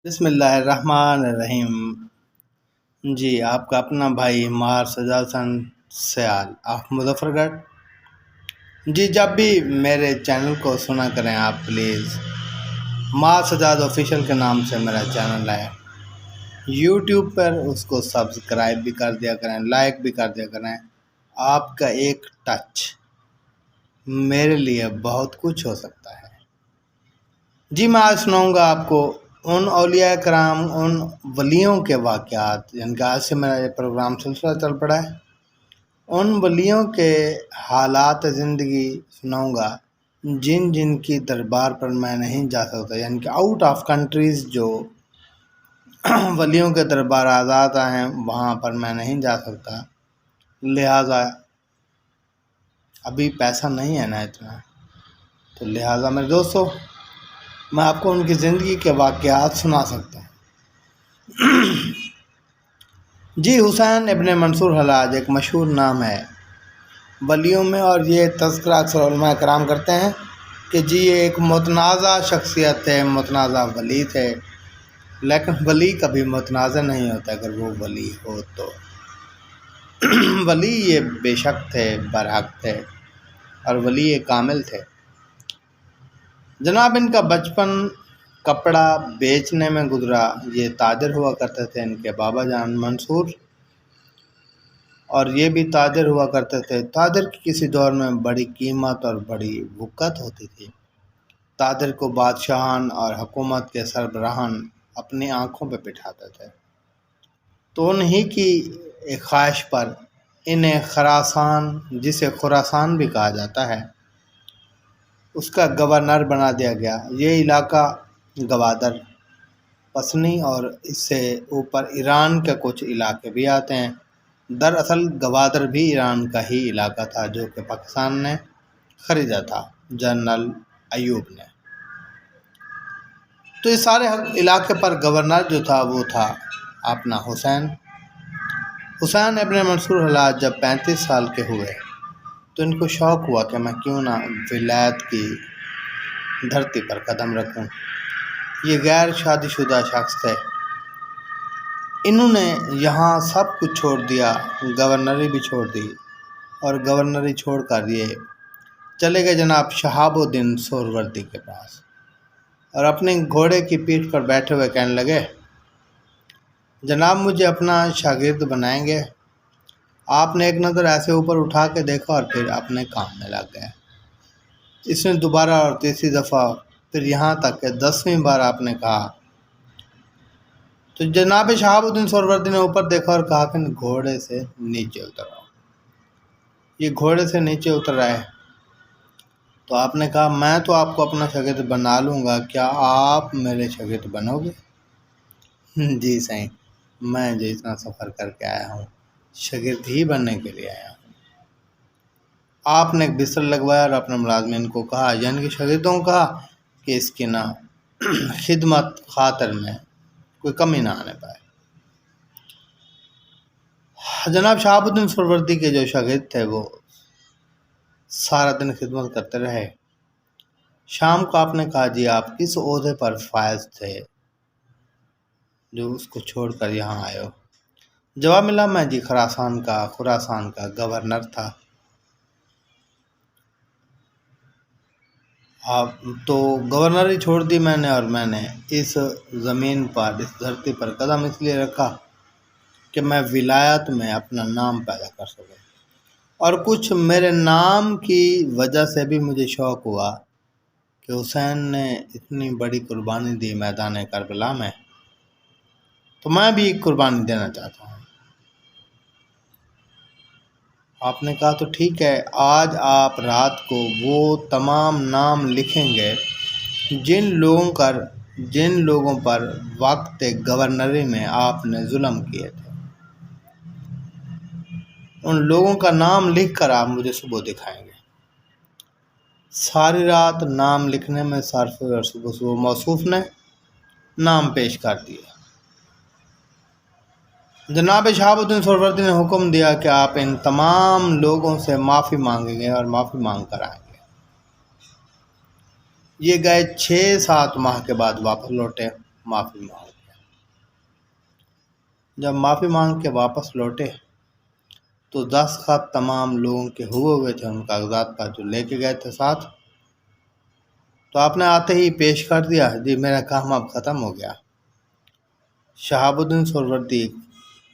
بسم اللہ الرحمن الرحیم۔ جی آپ کا اپنا بھائی مار سجاد حسن سیال آف مظفر گڑھ۔ جی جب بھی میرے چینل کو سنا کریں آپ پلیز مار سجاد آفیشیل کے نام سے میرا چینل ہے یوٹیوب پر، اس کو سبسکرائب بھی کر دیا کریں، لائک بھی کر دیا کریں۔ آپ کا ایک ٹچ میرے لیے بہت کچھ ہو سکتا ہے۔ جی میں آج سناؤں گا آپ کو ان اولیاء کرام، ان ولیوں کے واقعات جن کا آج سے میرا یہ پروگرام سلسلہ چل پڑا ہے۔ ان ولیوں کے حالات زندگی سناؤں گا جن کی دربار پر میں نہیں جا سکتا، یعنی کہ آؤٹ آف کنٹریز جو ولیوں کے دربار آزاد ہیں وہاں پر میں نہیں جا سکتا، لہٰذا ابھی پیسہ نہیں ہے نا اتنا، تو لہٰذا میرے دوستو میں آپ کو ان کی زندگی کے واقعات سنا سکتا ہوں۔ جی حسین ابن منصور حلاج ایک مشہور نام ہے ولیوں میں، اور یہ تذکرہ اکثر علماء کرام کرتے ہیں کہ جی یہ ایک متنازع شخصیت ہے، متنازع ولی تھے، لیکن ولی کبھی متنازع نہیں ہوتا اگر وہ ولی ہو تو۔ ولی یہ بے شک تھے، برحق تھے، اور ولی یہ کامل تھے۔ جناب ان کا بچپن کپڑا بیچنے میں گزرا۔ یہ تاجر ہوا کرتے تھے، ان کے بابا جان منصور، اور یہ بھی تاجر ہوا کرتے تھے۔ تاجر کی کسی دور میں بڑی قیمت اور بڑی وقت ہوتی تھی۔ تاجر کو بادشاہان اور حکومت کے سربراہان اپنی آنکھوں پہ بٹھاتے تھے، تو انہی کی ایک خواہش پر انہیں خراسان، جسے خراسان بھی کہا جاتا ہے، اس کا گورنر بنا دیا گیا۔ یہ علاقہ گوادر، پسنی اور اس سے اوپر ایران کے کچھ علاقے بھی آتے ہیں۔ دراصل گوادر بھی ایران کا ہی علاقہ تھا جو کہ پاکستان نے خریدا تھا جنرل ایوب نے۔ تو اس سارے علاقے پر گورنر جو تھا وہ تھا اپنا حسین ابن منصور حلاج۔ جب 35 سال کے ہوئے تو ان کو شوق ہوا کہ میں کیوں نہ ولایت کی دھرتی پر قدم رکھوں۔ یہ غیر شادی شدہ شخص تھے، انہوں نے یہاں سب کچھ چھوڑ دیا، گورنری بھی چھوڑ دی، اور گورنری چھوڑ کر یہ چلے گئے جناب شہاب الدین سہروردی کے پاس، اور اپنے گھوڑے کی پیٹھ پر بیٹھے ہوئے کہنے لگے جناب مجھے اپنا شاگرد بنائیں گے؟ آپ نے ایک نظر ایسے اوپر اٹھا کے دیکھا اور پھر اپنے کام میں لگ گئے۔ اس نے دوبارہ اور تیسری دفعہ، پھر یہاں تک کہ 10ویں بار آپ نے کہا تو جناب شہاب الدین سہروردی نے اوپر دیکھا اور کہا کہ گھوڑے سے نیچے اتر آؤ۔ یہ گھوڑے سے نیچے اتر آئے تو آپ نے کہا میں تو آپ کو اپنا شاگرد بنا لوں گا، کیا آپ میرے شاگرد بنو گے؟ جی صحیح، میں جو اتنا سفر کر کے آیا ہوں شاگرد ہی بننے کے لیے آیا ہوں۔ آپ نے ایک بستر لگوایا اور اپنے ملازمین کو کہا، یعنی کہ شاگردوں کو کہا کہ اس کی نا خدمت خاطر میں کوئی کمی نہ آنے پائے۔ جناب شہاب الدین سہروردی کے جو شاگرد تھے وہ سارا دن خدمت کرتے رہے۔ شام کو آپ نے کہا جی آپ کس عہدے پر فائز تھے جو اس کو چھوڑ کر یہاں آئے ہو؟ جواب ملا میں جی خراسان کا گورنر تھا۔ تو گورنری چھوڑ دی میں نے، اور میں نے اس زمین پر، اس دھرتی پر قدم اس لیے رکھا کہ میں ولایت میں اپنا نام پیدا کر سکوں، اور کچھ میرے نام کی وجہ سے بھی مجھے شوق ہوا کہ حسین نے اتنی بڑی قربانی دی میدان کربلا میں، تو میں بھی ایک قربانی دینا چاہتا ہوں۔ آپ نے کہا تو ٹھیک ہے، آج آپ رات کو وہ تمام نام لکھیں گے جن لوگوں پر وقت گورنری میں آپ نے ظلم کیے تھے۔ ان لوگوں کا نام لکھ کر آپ مجھے صبح دکھائیں گے۔ ساری رات نام لکھنے میں صرف اور صبح موصوف نے نام پیش کر دیا۔ جناب شہاب الدین سہروردی نے حکم دیا کہ آپ ان تمام لوگوں سے معافی مانگیں گے اور معافی مانگ کر آئیں گے۔ یہ گئے 6-7 ماہ کے بعد واپس لوٹے۔ معافی مانگ لیا۔ جب معافی مانگ کے واپس لوٹے تو 10 خط تمام لوگوں کے ہوئے تھے ان کاغذات پر جو لے کے گئے تھے ساتھ، تو آپ نے آتے ہی پیش کر دیا، جی میرا کام اب ختم ہو گیا۔ شہاب الدین سہروردی ایک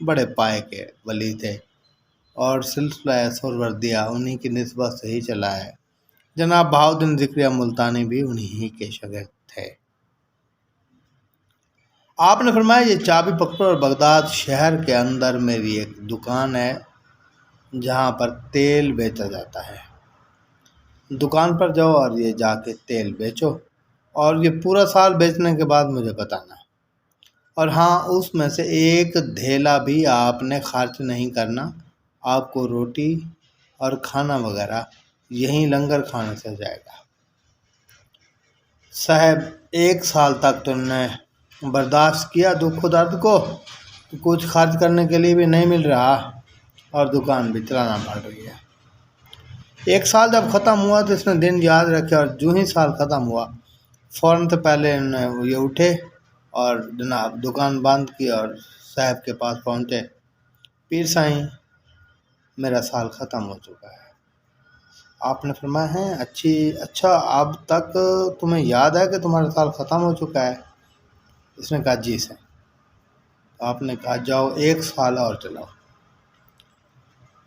بڑے پائے کے ولی تھے اور سلسلہ سہروردیہ انہی کی نسبت سے ہی چلا ہے۔ جناب بہاؤالدین ذکریہ ملتانی بھی انہی کے شاگرد تھے۔ آپ نے فرمایا یہ چابی پکڑو اور بغداد شہر کے اندر میری ایک دکان ہے جہاں پر تیل بیچا جاتا ہے، دکان پر جاؤ اور یہ جا کے تیل بیچو، اور یہ پورا سال بیچنے کے بعد مجھے بتانا۔ اور ہاں، اس میں سے ایک دھیلا بھی آپ نے خرچ نہیں کرنا، آپ کو روٹی اور کھانا وغیرہ یہیں لنگر کھانے سے جائے گا۔ صاحب 1 سال تک تو نے برداشت کیا دکھ و درد کو، کچھ خرچ کرنے کے لیے بھی نہیں مل رہا اور دکان بھی چلانا پڑ رہی ہے۔ 1 سال جب ختم ہوا تو اس نے دن یاد رکھے، اور جو ہی سال ختم ہوا فوراً سے پہلے یہ اٹھے اور جناب دکان بند کی اور صاحب کے پاس پہنچے، پیر سائیں میرا سال ختم ہو چکا ہے۔ آپ نے فرمایا ہے اچھا اب تک تمہیں یاد ہے کہ تمہارا سال ختم ہو چکا ہے؟ اس نے کہا جی سر۔ آپ نے کہا جاؤ 1 سال اور چلاؤ۔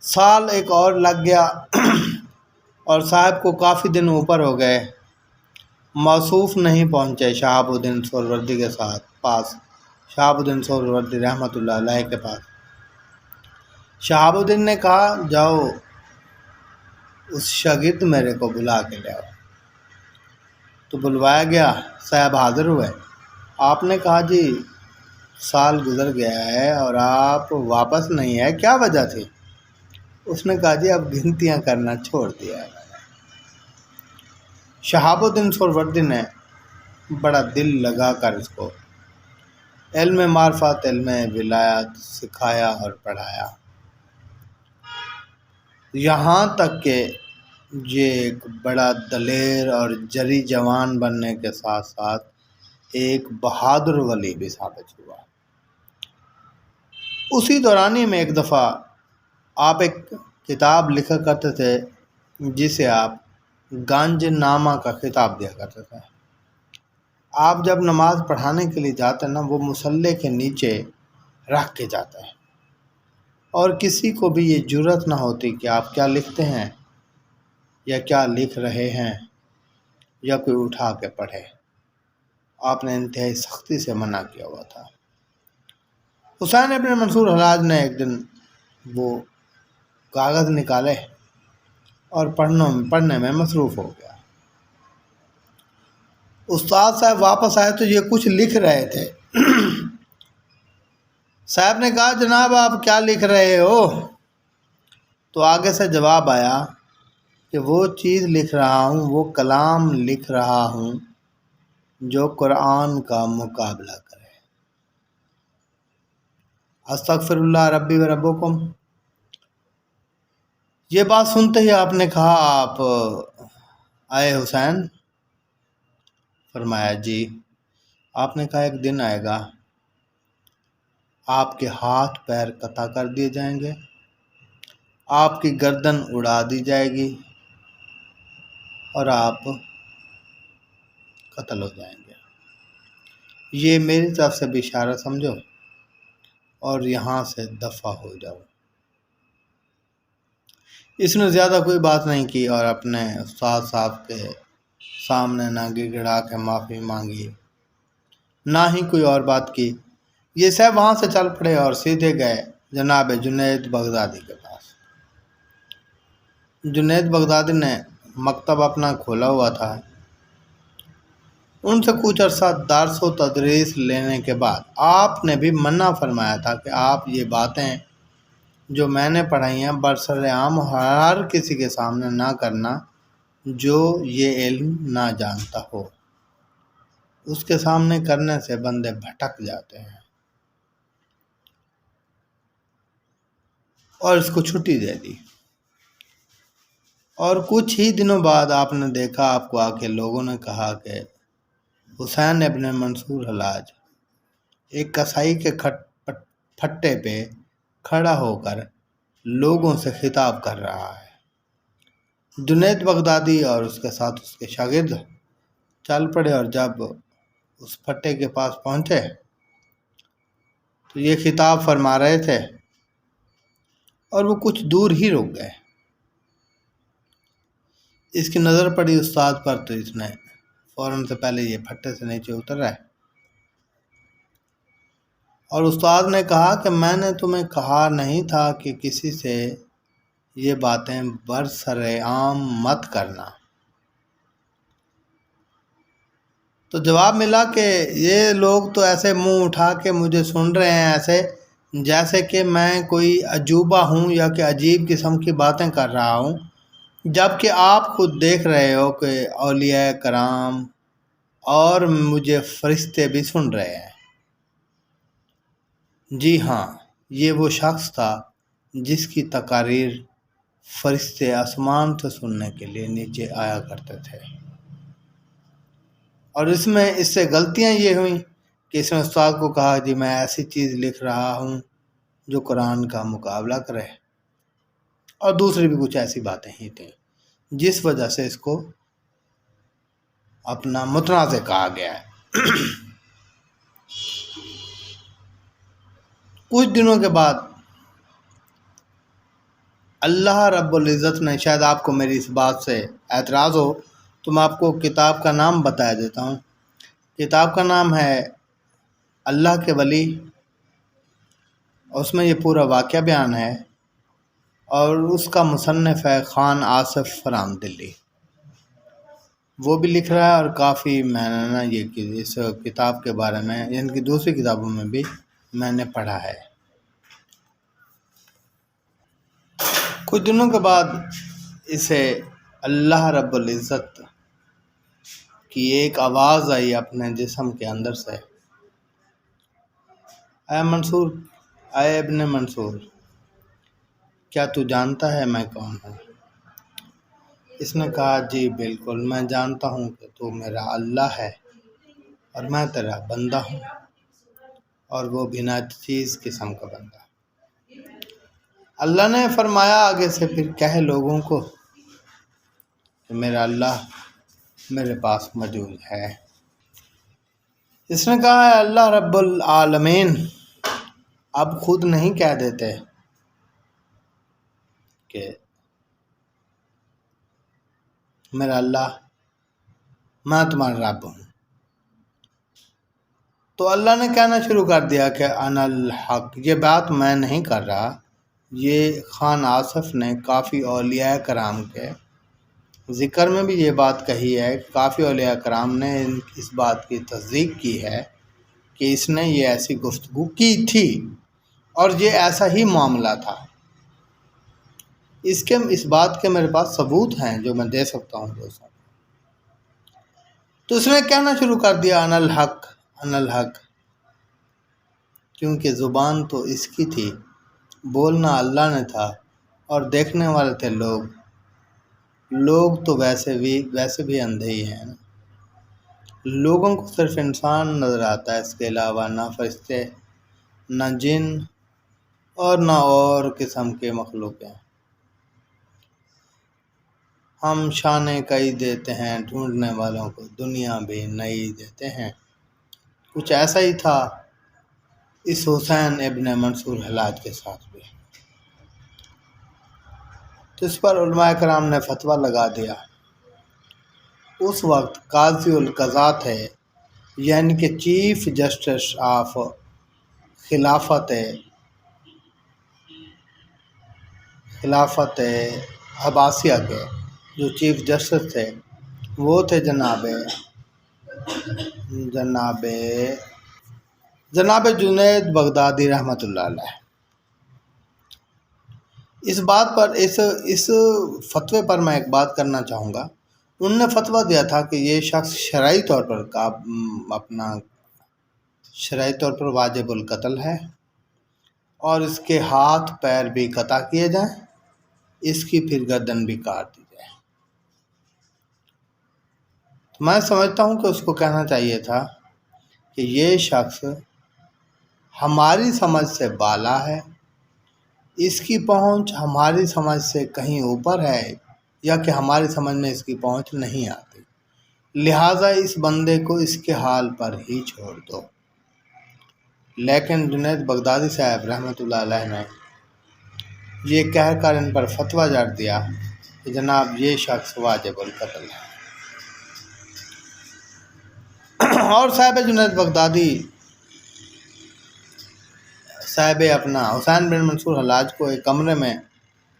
سال ایک اور لگ گیا اور صاحب کو کافی دن اوپر ہو گئے، موصوف نہیں پہنچے شہاب الدین سہروردی کے پاس، شہاب الدین سہروردی رحمۃ اللہ علیہ کے پاس۔ شہاب الدین نے کہا جاؤ اس شاگرد میرے کو بلا کے لے آؤ۔ تو بلوایا گیا، صاحب حاضر ہوئے۔ آپ نے کہا جی سال گزر گیا ہے اور آپ واپس نہیں آئے، کیا وجہ تھی؟ اس نے کہا جی اب گنتیاں کرنا چھوڑ دیا ہے۔ شہاب الدین سہروردی نے بڑا دل لگا کر اس کو علم معرفت، علم ولایت سکھایا اور پڑھایا، یہاں تک کہ یہ ایک بڑا دلیر اور جری جوان بننے کے ساتھ ساتھ ایک بہادر ولی بھی ثابت ہوا۔ اسی دورانی میں ایک دفعہ آپ ایک کتاب لکھا کرتے تھے جسے آپ گنج نامہ کا خطاب دیا کرتے تھے۔ آپ جب نماز پڑھانے کے لیے جاتے نا، وہ مصلی کے نیچے رکھ کے جاتے ہیں اور کسی کو بھی یہ جرأت نہ ہوتی کہ آپ کیا لکھتے ہیں یا کیا لکھ رہے ہیں یا کوئی اٹھا کے پڑھے۔ آپ نے انتہائی سختی سے منع کیا ہوا تھا۔ حسین ابن منصور حلاج نے ایک دن وہ کاغذ نکالے اور پڑھنے میں مصروف ہو گیا۔ استاد صاحب واپس آئے تو یہ کچھ لکھ رہے تھے۔ صاحب نے کہا جناب آپ کیا لکھ رہے ہو؟ تو آگے سے جواب آیا کہ وہ چیز لکھ رہا ہوں، وہ کلام لکھ رہا ہوں جو قرآن کا مقابلہ کرے۔ استغفر اللہ ربی و ربکم۔ یہ بات سنتے ہی آپ نے کہا آپ آئے حسین؟ فرمایا جی۔ آپ نے کہا ایک دن آئے گا آپ کے ہاتھ پیر قطع کر دیے جائیں گے، آپ کی گردن اڑا دی جائے گی اور آپ قتل ہو جائیں گے۔ یہ میری طرف سے بھی اشارہ سمجھو اور یہاں سے دفع ہو جاؤ۔ اس نے زیادہ کوئی بات نہیں کی اور اپنے استاد صاحب کے سامنے نہ گڑ گڑا کے معافی مانگی، نہ ہی کوئی اور بات کی۔ یہ سب وہاں سے چل پڑے اور سیدھے گئے جناب جنید بغدادی کے پاس۔ جنید بغدادی نے مکتب اپنا کھولا ہوا تھا۔ ان سے کچھ عرصہ درس و تدریس لینے کے بعد آپ نے بھی منع فرمایا تھا کہ آپ یہ باتیں جو میں نے پڑھائی ہیں برسر عام ہر کسی کے سامنے نہ کرنا جو یہ علم نہ جانتا ہو، اس کے سامنے کرنے سے بندے بھٹک جاتے ہیں، اور اس کو چھٹی دے دی۔ اور کچھ ہی دنوں بعد آپ نے دیکھا، آپ کو آ کے لوگوں نے کہا کہ حسین ابن منصور حلاج ایک کسائی کے پھٹے پہ کھڑا ہو کر لوگوں سے خطاب کر رہا ہے۔ جنید بغدادی اور اس کے ساتھ اس کے شاگرد چل پڑے، اور جب اس پھٹے کے پاس پہنچے تو یہ خطاب فرما رہے تھے، اور وہ کچھ دور ہی رک گئے۔ اس کی نظر پڑی استاد پر تو اس نے فوراً سے پہلے یہ پھٹے سے نیچے اتر رہا ہے، اور استاد نے کہا کہ میں نے تمہیں کہا نہیں تھا کہ کسی سے یہ باتیں برسر عام مت کرنا؟ تو جواب ملا کہ یہ لوگ تو ایسے منہ اٹھا کے مجھے سن رہے ہیں، ایسے جیسے کہ میں کوئی عجوبہ ہوں یا کہ عجیب قسم کی باتیں کر رہا ہوں، جبکہ آپ خود دیکھ رہے ہو کہ اولیاء کرام اور مجھے فرشتے بھی سن رہے ہیں۔ جی ہاں، یہ وہ شخص تھا جس کی تقاریر فرشتے آسمان سے سننے کے لیے نیچے آیا کرتے تھے، اور اس سے غلطیاں یہ ہوئیں کہ اس نے استاد کو کہا جی میں ایسی چیز لکھ رہا ہوں جو قرآن کا مقابلہ کرے، اور دوسری بھی کچھ ایسی باتیں ہی تھیں جس وجہ سے اس کو اپنا متنازع کہا گیا ہے۔ کچھ دنوں کے بعد اللہ رب العزت نے، شاید آپ کو میری اس بات سے اعتراض ہو تو میں آپ کو کتاب کا نام بتا دیتا ہوں۔ کتاب کا نام ہے اللہ کے ولی، اس میں یہ پورا واقعہ بیان ہے، اور اس کا مصنف ہے خان آصف فرام دلی۔ وہ بھی لکھ رہا ہے، اور کافی میں نے نا یہ اس کتاب کے بارے میں ان کی دوسری کتابوں میں بھی میں نے پڑھا ہے۔ کچھ دنوں کے بعد اسے اللہ رب العزت کی ایک آواز آئی اپنے جسم کے اندر سے، اے منصور، اے ابن منصور، کیا تو جانتا ہے میں کون ہوں؟ اس نے کہا جی بالکل، میں جانتا ہوں کہ تو میرا اللہ ہے اور میں تیرا بندہ ہوں، اور وہ بنا چیز قسم کا بندہ۔ اللہ نے فرمایا آگے سے پھر کہے لوگوں کو کہ میرا اللہ میرے پاس موجود ہے۔ اس نے کہا ہے اللہ رب العالمین اب خود نہیں کہہ دیتے کہ میرا اللہ میں تمہارا رب ہوں، تو اللہ نے کہنا شروع کر دیا کہ انا الحق۔ یہ بات میں نہیں کر رہا، یہ خان آصف نے کافی اولیاء کرام کے ذکر میں بھی یہ بات کہی ہے، کافی اولیاء کرام نے اس بات کی تصدیق کی ہے کہ اس نے یہ ایسی گفتگو کی تھی، اور یہ ایسا ہی معاملہ تھا۔ اس بات کے میرے پاس ثبوت ہیں جو میں دے سکتا ہوں دوستوں۔ تو اس نے کہنا شروع کر دیا انا الحق، انا الحق، کیونکہ زبان تو اس کی تھی، بولنا اللہ نے تھا، اور دیکھنے والے تھے لوگ تو ویسے بھی اندھے ہی ہیں نا۔ لوگوں کو صرف انسان نظر آتا ہے، اس کے علاوہ نہ فرشتے، نہ جن، اور نہ اور قسم کے مخلوق ہیں۔ ہم شانے کئی دیتے ہیں ڈھونڈنے والوں کو، دنیا بھی نئی دیتے ہیں۔ کچھ ایسا ہی تھا اس حسین ابن منصور حلاج کے ساتھ بھی۔ تو اس پر علماء کرام نے فتویٰ لگا دیا۔ اس وقت قاضی القضاء تھے، یعنی کہ چیف جسٹس آف خلافت عباسیہ کے جو چیف جسٹس تھے وہ تھے جناب جنید بغدادی رحمۃ اللہ علیہ۔ اس بات پر اس فتوے پر میں ایک بات کرنا چاہوں گا۔ انہوں نے فتویٰ دیا تھا کہ یہ شخص شرعی طور پر واجب القتل ہے، اور اس کے ہاتھ پیر بھی قطع کیے جائیں، اس کی پھر گردن بھی کاٹ دی جائے۔ تو میں سمجھتا ہوں کہ اس کو کہنا چاہیے تھا کہ یہ شخص ہماری سمجھ سے بالا ہے، اس کی پہنچ ہماری سمجھ سے کہیں اوپر ہے، یا کہ ہماری سمجھ میں اس کی پہنچ نہیں آتی، لہٰذا اس بندے کو اس کے حال پر ہی چھوڑ دو۔ لیکن جنید بغدادی صاحب رحمۃ اللہ علیہ نے یہ کہہ کر ان پر فتویٰ جار دیا کہ جناب یہ شخص واجب القتل ہے۔ اور صاحب جنید بغدادی صاحب اپنا حسین بن منصور حلاج کو ایک کمرے میں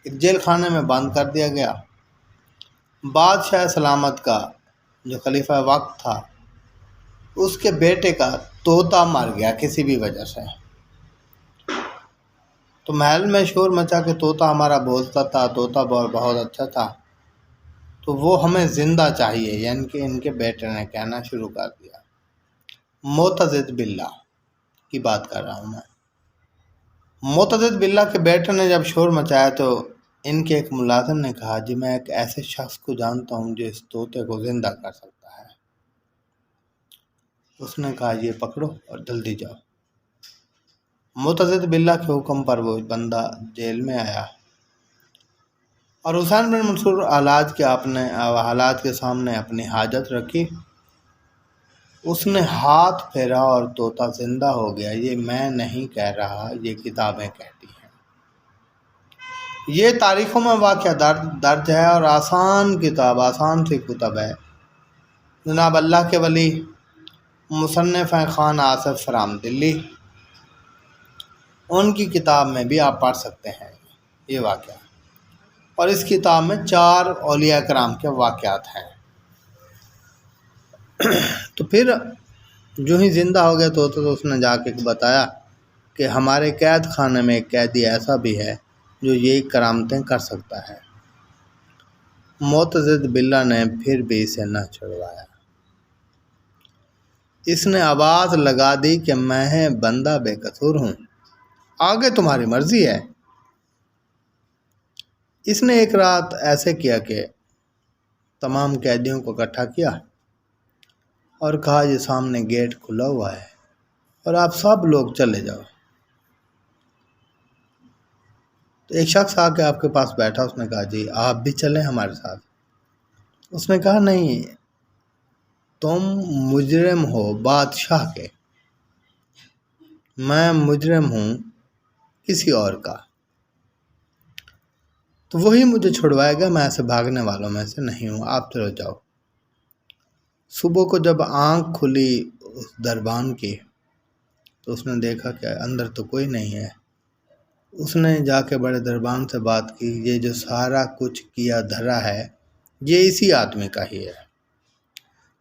ایک جیل خانے میں بند کر دیا گیا۔ بادشاہ سلامت کا جو خلیفہ وقت تھا، اس کے بیٹے کا طوطا مر گیا کسی بھی وجہ سے، تو محل میں شور مچا کہ طوطا ہمارا بولتا تھا، طوطا بہت اچھا تھا، تو وہ ہمیں زندہ چاہیے، یعنی کہ ان کے بیٹے نے کہنا شروع کر دیا۔ معتضد باللہ کی بات کر رہا ہوں میں۔ معتضد باللہ کے بیٹے نے جب شور مچایا تو ان کے ایک ملازم نے کہا، جی میں ایک ایسے شخص کو جانتا ہوں جو اس طوطے کو زندہ کر سکتا ہے۔ اس نے کہا یہ پکڑو اور جلدی جاؤ۔ معتضد باللہ کے حکم پر وہ بندہ جیل میں آیا اور حسین بن منصور حالات کے سامنے اپنی حاجت رکھی۔ اس نے ہاتھ پھیرا اور طوطا زندہ ہو گیا۔ یہ میں نہیں کہہ رہا، یہ کتابیں کہتی ہیں۔ یہ تاریخوں میں واقعہ درج ہے اور آسان سی کتب ہے۔ جناب اللہ کے ولی مصنف ہیں خان آصف فرام دلی، ان کی کتاب میں بھی آپ پڑھ سکتے ہیں یہ واقعہ، اور اس کتاب میں 4 اولیاء کرام کے واقعات ہیں۔ تو پھر جو ہی زندہ ہو گیا تو اس نے جا کے بتایا کہ ہمارے قید خانے میں ایک قیدی ایسا بھی ہے جو یہ کرامتیں کر سکتا ہے۔ معتضد باللہ نے پھر بھی اسے نہ چھڑوایا۔ اس نے آواز لگا دی کہ میں بندہ بے قصور ہوں، آگے تمہاری مرضی ہے۔ اس نے ایک رات ایسے کیا کہ تمام قیدیوں کو اکٹھا کیا اور کہا یہ سامنے گیٹ کھلا ہوا ہے اور آپ سب لوگ چلے جاؤ۔ تو ایک شخص آ کے آپ کے پاس بیٹھا، اس نے کہا جی آپ بھی چلیں ہمارے ساتھ۔ اس نے کہا نہیں، تم مجرم ہو بادشاہ کے، میں مجرم ہوں کسی اور کا، تو وہی مجھے چھڑوائے گا، میں ایسے بھاگنے والوں میں سے نہیں ہوں، آپ چلو جاؤ۔ صبح کو جب آنکھ کھلی اس دربان کی تو اس نے دیکھا کہ اندر تو کوئی نہیں ہے۔ اس نے جا کے بڑے دربان سے بات کی، یہ جو سارا کچھ کیا دھرا ہے یہ اسی آدمی کا ہی ہے۔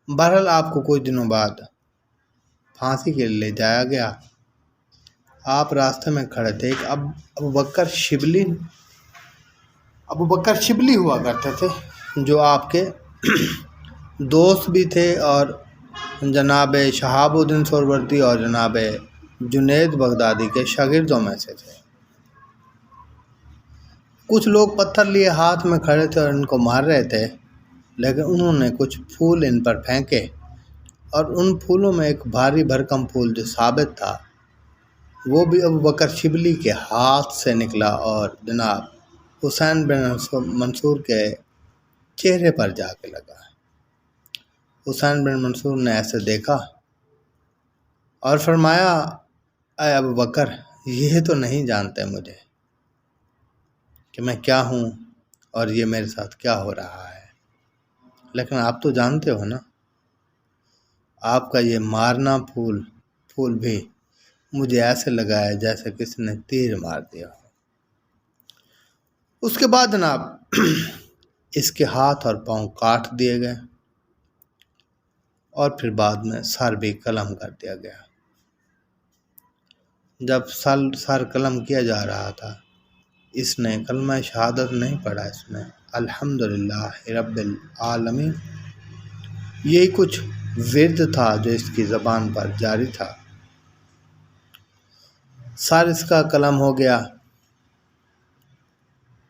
بہرحال آپ کو کچھ دنوں بعد پھانسی کے لیے لے جایا گیا۔ آپ راستے میں کھڑے تھے، ایک ابو بکر شبلی ہوا کرتے تھے جو آپ کے دوست بھی تھے اور جناب شہاب الدین سہروردی اور جناب جنید بغدادی کے شاگردوں میں سے تھے۔ کچھ لوگ پتھر لیے ہاتھ میں کھڑے تھے اور ان کو مار رہے تھے، لیکن انہوں نے کچھ پھول ان پر پھینکے اور ان پھولوں میں ایک بھاری بھرکم پھول جو ثابت تھا وہ بھی ابو بکر شبلی کے ہاتھ سے نکلا اور جناب حسین بن منصور کے چہرے پر جا کے لگا۔ حسین بن منصور نے ایسے دیکھا اور فرمایا اے ابو بکر، یہ تو نہیں جانتے مجھے کہ میں کیا ہوں اور یہ میرے ساتھ کیا ہو رہا ہے، لیکن آپ تو جانتے ہو نا، آپ کا یہ مارنا پھول بھی مجھے ایسے لگا ہے جیسے کسی نے تیر مار دیا ہو۔ اس کے بعد جناب اس کے ہاتھ اور پاؤں کاٹ دیے گئے اور پھر بعد میں سر بھی قلم کر دیا گیا۔ جب سر قلم کیا جا رہا تھا اس نے کلمہ شہادت نہیں پڑھا، اس نے الحمدللہ رب العالمین، یہی کچھ ورد تھا جو اس کی زبان پر جاری تھا۔ سر اس کا قلم ہو گیا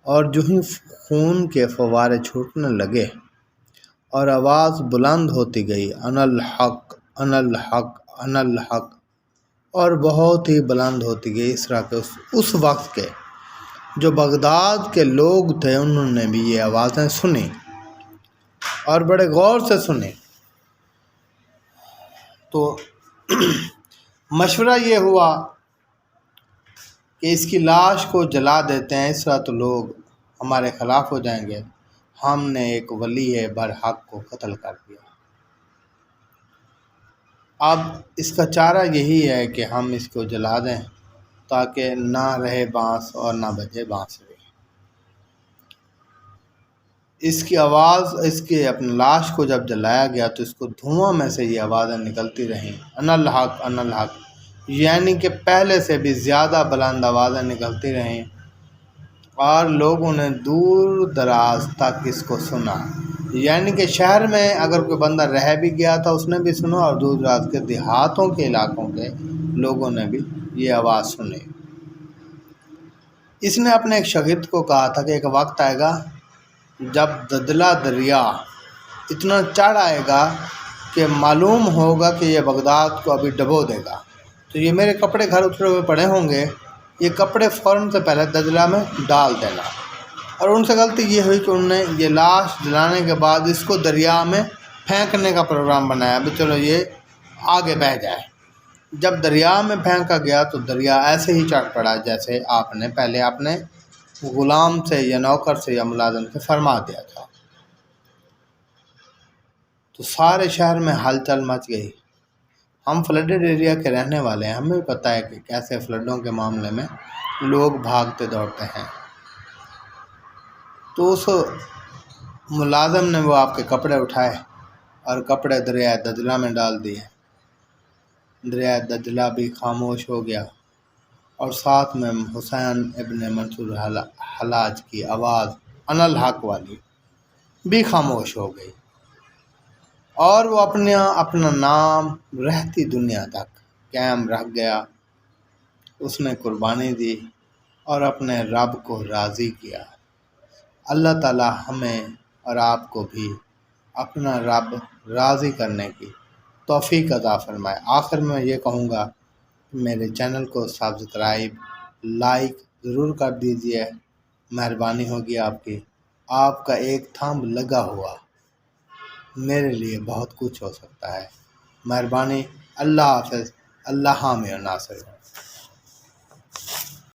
اور جو ہی خون کے فوارے چھوٹنے لگے اور آواز بلند ہوتی گئی، انا الحق انا الحق انا الحق، اور بہت ہی بلند ہوتی گئی، اس طرح کے اس وقت کے جو بغداد کے لوگ تھے انہوں نے بھی یہ آوازیں سنی اور بڑے غور سے سنی۔ تو مشورہ یہ ہوا کہ اس کی لاش کو جلا دیتے ہیں، اس طرح تو لوگ ہمارے خلاف ہو جائیں گے۔ ہم نے ایک ولی برحق کو قتل کر دیا۔ اب اس کا چارہ یہی ہے کہ ہم اس کو جلا دیں تاکہ نہ رہے بانس اور نہ بجے بانسری۔ اس کی آواز، اس کے اپنے لاش کو جب جلایا گیا تو اس کو دھواں میں سے یہ آوازیں نکلتی رہیں، انا الحق انا الحق، یعنی کہ پہلے سے بھی زیادہ بلند آوازیں نکلتی رہیں، اور لوگوں نے دور دراز تک اس کو سنا۔ یعنی کہ شہر میں اگر کوئی بندہ رہ بھی گیا تھا اس نے بھی سنا، اور دور دراز کے دیہاتوں کے علاقوں کے لوگوں نے بھی یہ آواز سنی۔ اس نے اپنے ایک شاگرد کو کہا تھا کہ ایک وقت آئے گا جب دجلہ دریا اتنا چڑھ آئے گا کہ معلوم ہوگا کہ یہ بغداد کو ابھی ڈبو دے گا، تو یہ میرے کپڑے گھر اترے ہوئے پڑے ہوں گے، یہ کپڑے فوراً سے پہلے دجلہ میں ڈال دینا۔ اور ان سے غلطی یہ ہوئی کہ انہوں نے یہ لاش جلانے کے بعد اس کو دریا میں پھینکنے کا پروگرام بنایا، بھی چلو یہ آگے بہہ جائے۔ جب دریا میں پھینکا گیا تو دریا ایسے ہی چڑھ پڑا جیسے آپ نے پہلے اپنے غلام سے یا نوکر سے یا ملازم سے فرما دیا تھا۔ تو سارے شہر میں ہلچل مچ گئی۔ ہم فلڈڈ ایریا کے رہنے والے ہیں، ہمیں بھی پتہ ہے کہ کیسے فلڈوں کے معاملے میں لوگ بھاگتے دوڑتے ہیں۔ تو اس ملازم نے وہ آپ کے کپڑے اٹھائے اور کپڑے دریائے دجلہ میں ڈال دیے۔ دریائے دجلہ بھی خاموش ہو گیا، اور ساتھ میں حسین ابن منصور حلاج کی آواز انا الحق والی بھی خاموش ہو گئی، اور وہ اپنا نام رہتی دنیا تک قائم رکھ گیا۔ اس نے قربانی دی اور اپنے رب کو راضی کیا۔ اللہ تعالی ہمیں اور آپ کو بھی اپنا رب راضی کرنے کی توفیق عطا فرمائے۔ آخر میں یہ کہوں گا کہ میرے چینل کو سبسکرائب، لائک ضرور کر دیجئے، مہربانی ہوگی آپ کی۔ آپ کا ایک تھمب لگا ہوا میرے لیے بہت کچھ ہو سکتا ہے۔ مہربانی۔ اللہ حافظ۔ اللہ حامی و ناصر۔